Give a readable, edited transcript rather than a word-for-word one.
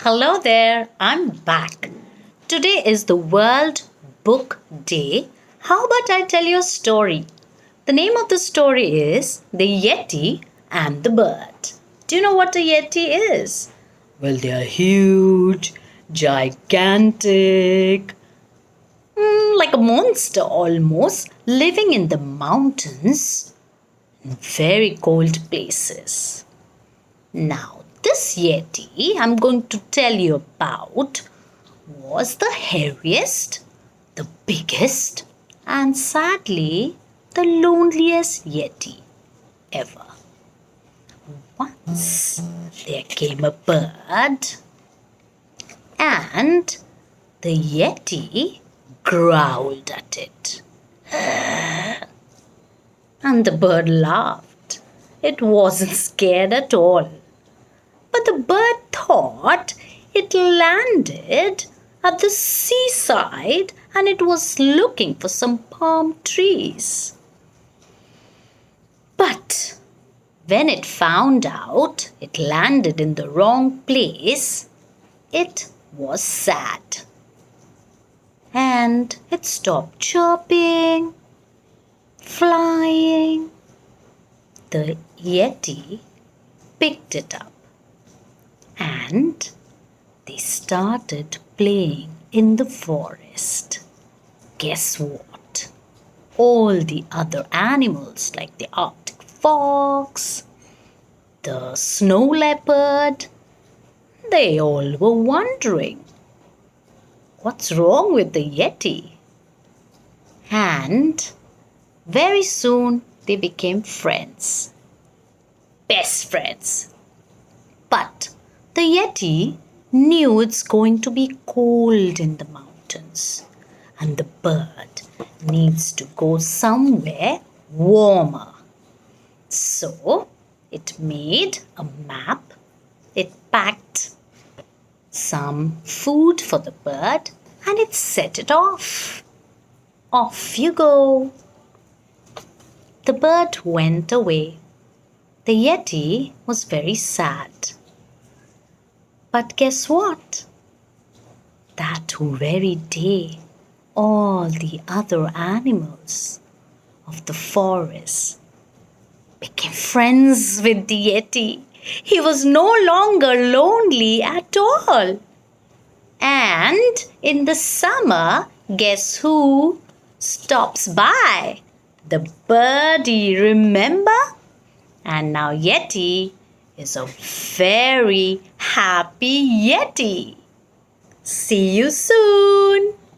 Hello there, I'm back. Today is the World Book Day. How about I tell you a story? The name of the story is The Yeti and the Bird. Do you know what a Yeti is? Well, they are huge, gigantic, like a monster almost, living in the mountains in very cold places. Now, this Yeti I'm going to tell you about was the hairiest, the biggest, and sadly, the loneliest Yeti ever. Once there came a bird, and the Yeti growled at it. And the bird laughed. It wasn't scared at all. But the bird thought it landed at the seaside and it was looking for some palm trees. But when it found out it landed in the wrong place, it was sad. And it stopped chirping, flying. The Yeti picked it up and they started playing in the forest. Guess what? All the other animals like the Arctic fox, the snow leopard, they all were wondering, what's wrong with the Yeti? And very soon they became friends. Best friends. But the Yeti knew it's going to be cold in the mountains and the bird needs to go somewhere warmer. So it made a map, it packed some food for the bird and it set it off. Off you go. The bird went away. The Yeti was very sad. But guess what? That very day, all the other animals of the forest became friends with the Yeti. He was no longer lonely at all. And in the summer, guess who stops by? The birdie, remember? And now Yeti is a very happy Yeti. See you soon.